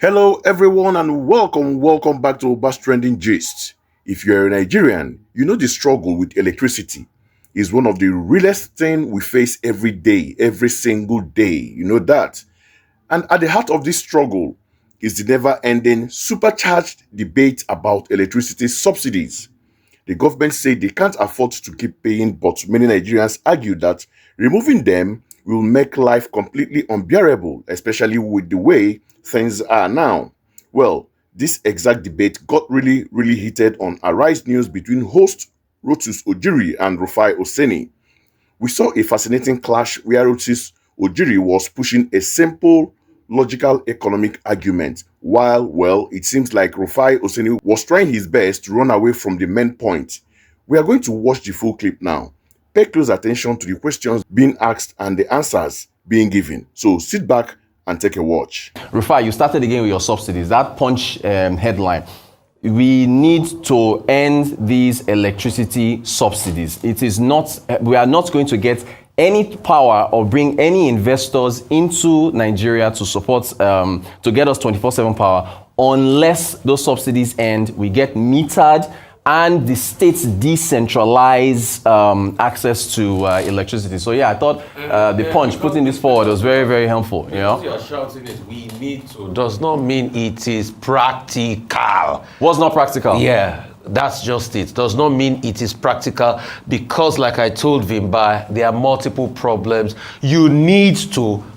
Hello, everyone, and welcome back to Bus Trending Gist. If you're a Nigerian, you know the struggle with electricity is one of the realest things we face every day, every single day. You know that. And at the heart of this struggle is the never-ending, supercharged debate about electricity subsidies. The government say they can't afford to keep paying, but many Nigerians argue that removing them will make life completely unbearable, especially with the way things are now. Well, this exact debate got really heated on Arise News between host Rotus Ojiri and Rufai Oseni. We saw a fascinating clash where Rotus Ojiri was pushing a simple, logical economic argument, while, well, it seems like Rufai Oseni was trying his best to run away from the main point. We are going to watch the full clip now. Pay close attention to the questions being asked and the answers being given. So sit back and take a watch. Rufai, you started again with your subsidies. That Punch headline. We need to end these electricity subsidies. It is not, we are not going to get any power or bring any investors into Nigeria to support, to get us 24/7 power unless those subsidies end, we get metered and the states decentralize access to electricity. So yeah, I thought the Punch putting this forward was very helpful. You know, you're shouting it. We need to does not mean it is practical. Was not practical. Yeah, that's just it. Does not mean it is practical because, like I told Vimba, there are multiple problems.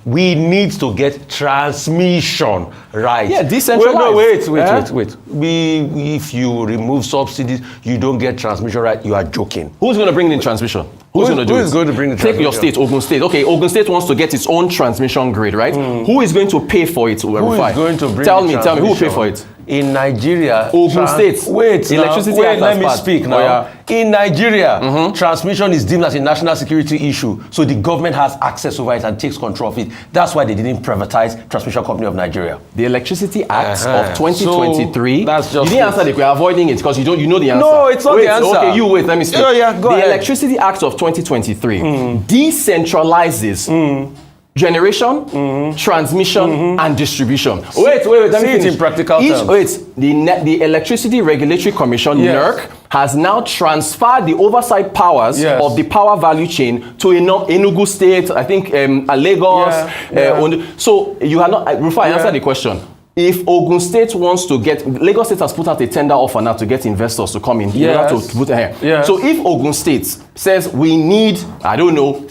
We need to get transmission right. Yeah, decentralized. Wait. If you remove subsidies, you don't get transmission right. You are joking. Who's going to bring in transmission? Who's going to do it? Who is going to bring the transmission? Take your state, Ogun State. Okay, Ogun State wants to get its own transmission grid, right? Who is going to pay for it? Who is going to bring Tell me, who will pay for it? In Nigeria, Ogun State. Let me speak now. Oh, yeah. In Nigeria, transmission is deemed as a national security issue, so the government has access over it and takes control of it. That's why they didn't privatize Transmission Company of Nigeria. The Electricity Act of 2023. So that's just you didn't answer the question. Avoiding it because you know the answer. No, it's not the answer. Okay, you wait. Let me speak. Go the ahead. Electricity Act of 2023 decentralizes generation, transmission, and distribution. Wait. Let me finish. It in practical terms. The Electricity Regulatory Commission, NERC, has now transferred the oversight powers of the power value chain to Enugu State, I think Lagos. So you have not, Rufai, answer the question. If Ogun State wants to get, Lagos State has put out a tender offer now to get investors to come in. To put here. So if Ogun State says we need, I don't know,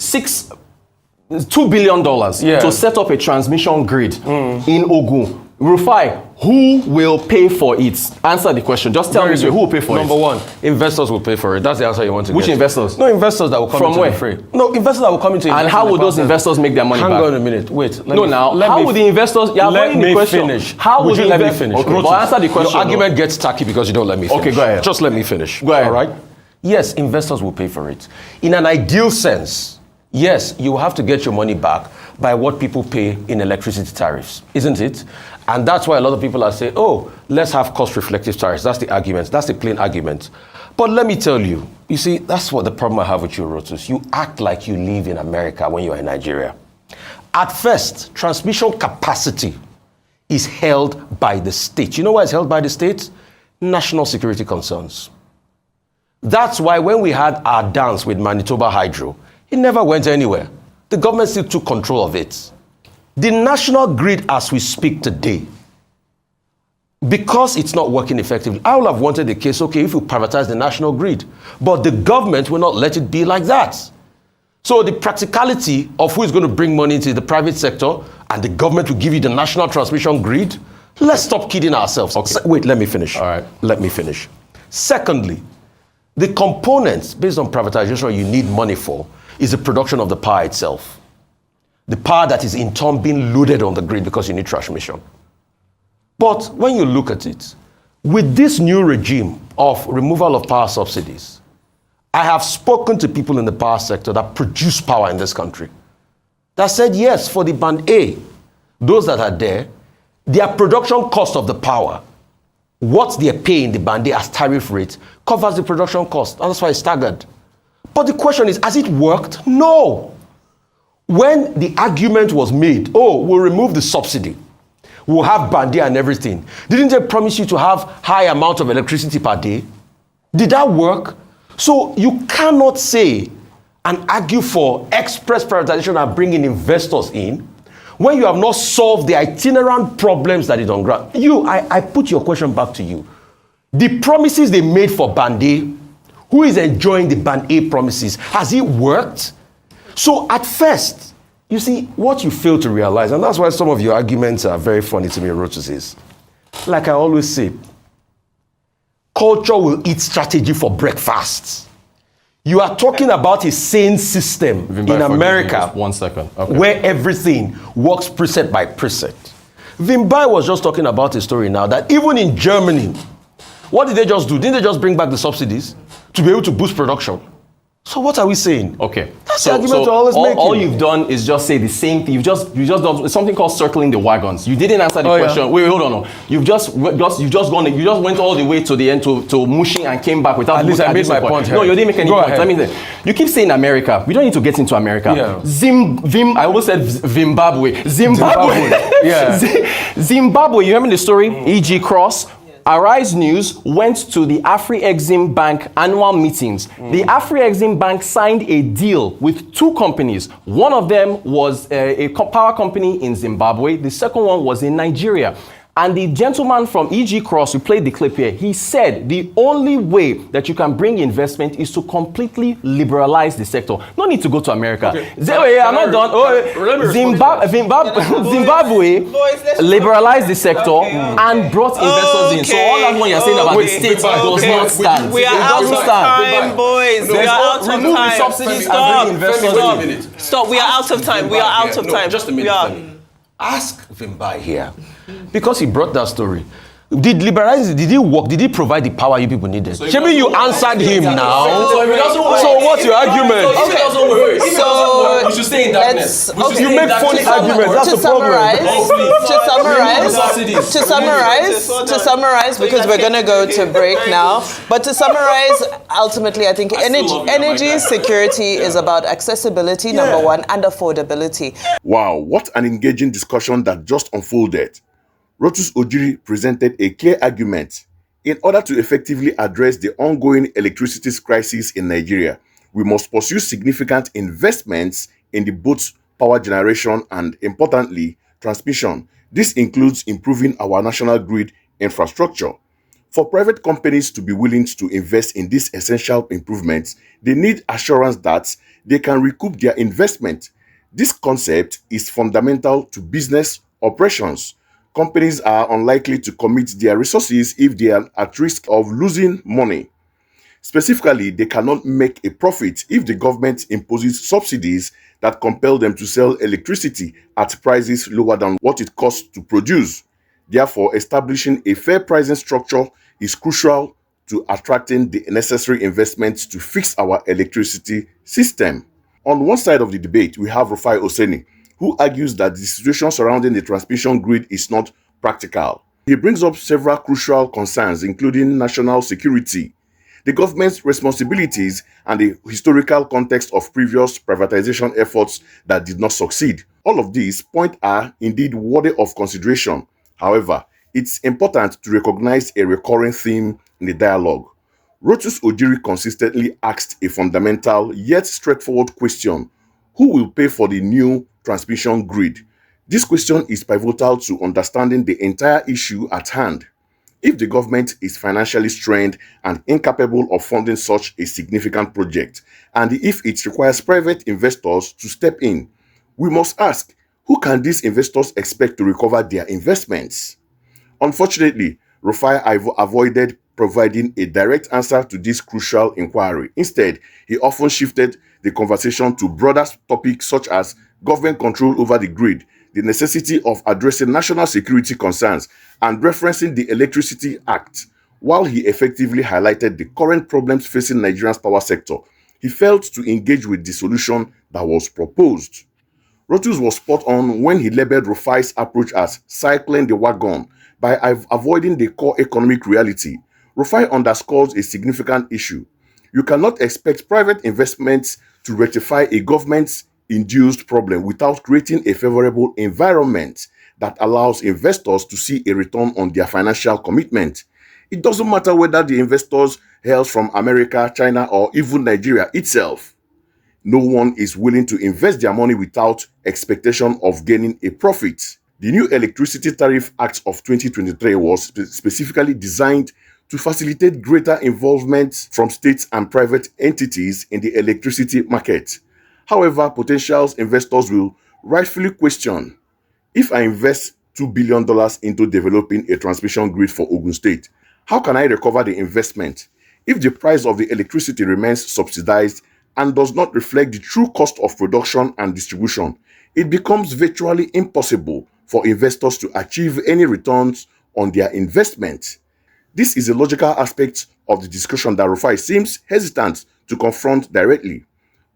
$2 billion to set up a transmission grid in Ogun, Rufai, who will pay for it? Answer the question. Just tell me who will pay for it. Number one, investors will pay for it. That's the answer you want to get. Which investors? No, investors that will come into the fray. No, investors that will come into. And how will those investors make their money back? Hang on a minute. Wait. How would the investors? Let me finish. How would you let me finish? Okay, but answer the question. Your argument gets tacky because you don't let me finish. Okay, go ahead. Just let me finish. Go ahead. All right. Yes, investors will pay for it. In an ideal sense, yes, you have to get your money back by what people pay in electricity tariffs, isn't it? And that's why a lot of people are saying, oh, let's have cost-reflective tariffs. That's the argument. That's the plain argument. But let me tell you, you see, that's what the problem I have with you, Rotus. You act like you live in America when you're in Nigeria. At first, transmission capacity is held by the state. You know why it's held by the state? National security concerns. That's why when we had our dance with Manitoba Hydro, it never went anywhere. The government still took control of it. The national grid as we speak today, because it's not working effectively, I would have wanted the case, okay, if you privatize the national grid, but the government will not let it be like that. So the practicality of who is going to bring money into the private sector and the government will give you the national transmission grid, let's stop kidding ourselves. Okay. Wait, let me finish. All right. Let me finish. Secondly, the components based on privatization you need money for is the production of the power itself. The power that is in turn being loaded on the grid because you need transmission. But when you look at it, with this new regime of removal of power subsidies, I have spoken to people in the power sector that produce power in this country that said, yes, for the band A, those that are there, their production cost of the power, what they're paying the band A as tariff rate, covers the production cost. And that's why it's staggered. But the question is, has it worked? No. When the argument was made, oh, we'll remove the subsidy, we'll have bandi and everything. Didn't they promise you to have high amount of electricity per day? Did that work? So you cannot say and argue for express privatization and bringing investors in when you have not solved the itinerant problems that is on ground. I put your question back to you. The promises they made for Band A, who is enjoying the Band A promises? Has it worked? So at first, you see, what you fail to realize, and that's why some of your arguments are very funny to me, Rotus, is, like I always say, culture will eat strategy for breakfast. You are talking about a sane system in America. 1 second. Okay. Where everything works precept by precept. Vimbai was just talking about a story now that even in Germany, what did they just do? Didn't they just bring back the subsidies to be able to boost production? So what are we saying? Okay. That's the argument we're always making. All you've done is just say the same thing. You've just done something called circling the wagons. You didn't answer the question. Yeah. Wait, hold on. You just went all the way to the end to Mushi and came back without. At least I made my point. No, you didn't make any point. I mean, you keep saying America. We don't need to get into America. Yeah. I almost said Zimbabwe. Yeah. Zimbabwe. You remember the story? E.G. Cross. Arise News went to the Afri-Exim Bank annual meetings. The Afri-Exim Bank signed a deal with two companies. One of them was a power company in Zimbabwe. The second one was in Nigeria. And the gentleman from E.G. Cross, who played the clip here, he said the only way that you can bring investment is to completely liberalize the sector. No need to go to America. Okay. I'm not done. Zimbabwe liberalized the sector and brought investors in. So all that one you're saying about the state does not stand. We are out of time, boys. We are out of time. Remove the subsidies and bring investors in. Stop. We are out of time. We are out of time. Just a minute. Ask Vimbai here, because he brought that story. Did liberalize? Did he work? Did he provide the power you people needed? So maybe you answered him now. So what's your argument? Okay. So we should stay in darkness. You make funny arguments. That's the problem. To summarize, because we're gonna go to break now. But to summarize, ultimately, I think energy security is about accessibility, number one, and affordability. Wow, what an engaging discussion that just unfolded. Rotus Ojiri presented a clear argument. In order to effectively address the ongoing electricity crisis in Nigeria, we must pursue significant investments in the both power generation and, importantly, transmission. This includes improving our national grid infrastructure. For private companies to be willing to invest in these essential improvements, they need assurance that they can recoup their investment. This concept is fundamental to business operations. Companies are unlikely to commit their resources if they are at risk of losing money. Specifically, they cannot make a profit if the government imposes subsidies that compel them to sell electricity at prices lower than what it costs to produce. Therefore, establishing a fair pricing structure is crucial to attracting the necessary investments to fix our electricity system. On one side of the debate, we have Rufai Oseni, who argues that the situation surrounding the transmission grid is not practical. He brings up several crucial concerns, including national security, the government's responsibilities, and the historical context of previous privatization efforts that did not succeed. All of these points are indeed worthy of consideration. However, it's important to recognize a recurring theme in the dialogue. Rotus Ojiri consistently asked a fundamental yet straightforward question: who will pay for the new transmission grid? This question is pivotal to understanding the entire issue at hand. If the government is financially strained and incapable of funding such a significant project, and if it requires private investors to step in, we must ask, who can these investors expect to recover their investments? Unfortunately, Rufai avoided providing a direct answer to this crucial inquiry. Instead, he often shifted the conversation to broader topics such as government control over the grid, the necessity of addressing national security concerns, and referencing the Electricity Act. While he effectively highlighted the current problems facing Nigeria's power sector, he failed to engage with the solution that was proposed. Rotus was spot on when he labeled Rufai's approach as cycling the wagon by avoiding the core economic reality. Rufai underscores a significant issue. You cannot expect private investments to rectify a government's induced problem without creating a favorable environment that allows investors to see a return on their financial commitment. It doesn't matter whether the investors hail from America, China, or even Nigeria itself. No one is willing to invest their money without expectation of gaining a profit. The new Electricity Tariff Act of 2023 was specifically designed to facilitate greater involvement from states and private entities in the electricity market. However, potential investors will rightfully question, if I invest $2 billion into developing a transmission grid for Ogun State, how can I recover the investment? If the price of the electricity remains subsidized and does not reflect the true cost of production and distribution, it becomes virtually impossible for investors to achieve any returns on their investment. This is a logical aspect of the discussion that Rufai seems hesitant to confront directly.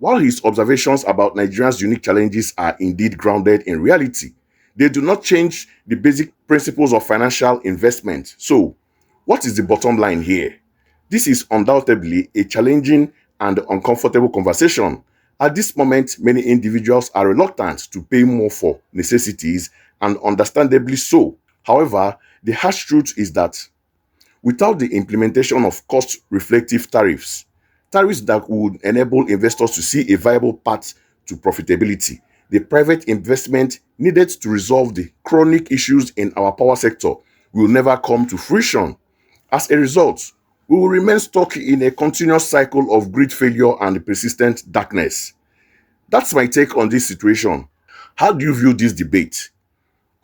While his observations about Nigeria's unique challenges are indeed grounded in reality, they do not change the basic principles of financial investment. So, what is the bottom line here? This is undoubtedly a challenging and uncomfortable conversation. At this moment, many individuals are reluctant to pay more for necessities, and understandably so. However, the harsh truth is that without the implementation of cost-reflective tariffs that would enable investors to see a viable path to profitability, the private investment needed to resolve the chronic issues in our power sector will never come to fruition. As a result, we will remain stuck in a continuous cycle of grid failure and persistent darkness. That's my take on this situation. How do you view this debate?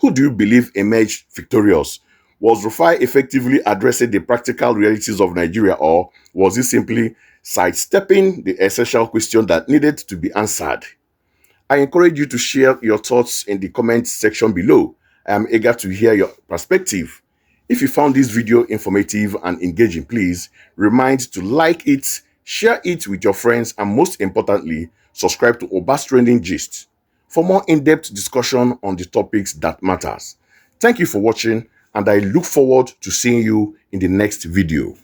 Who do you believe emerged victorious? Was Rufai effectively addressing the practical realities of Nigeria, or was he simply sidestepping the essential question that needed to be answered? I encourage you to share your thoughts in the comment section below. I am eager to hear your perspective. If you found this video informative and engaging, please remind to like it, share it with your friends, and most importantly, subscribe to Obas Trending Gist for more in-depth discussion on the topics that matters. Thank you for watching, and I look forward to seeing you in the next video.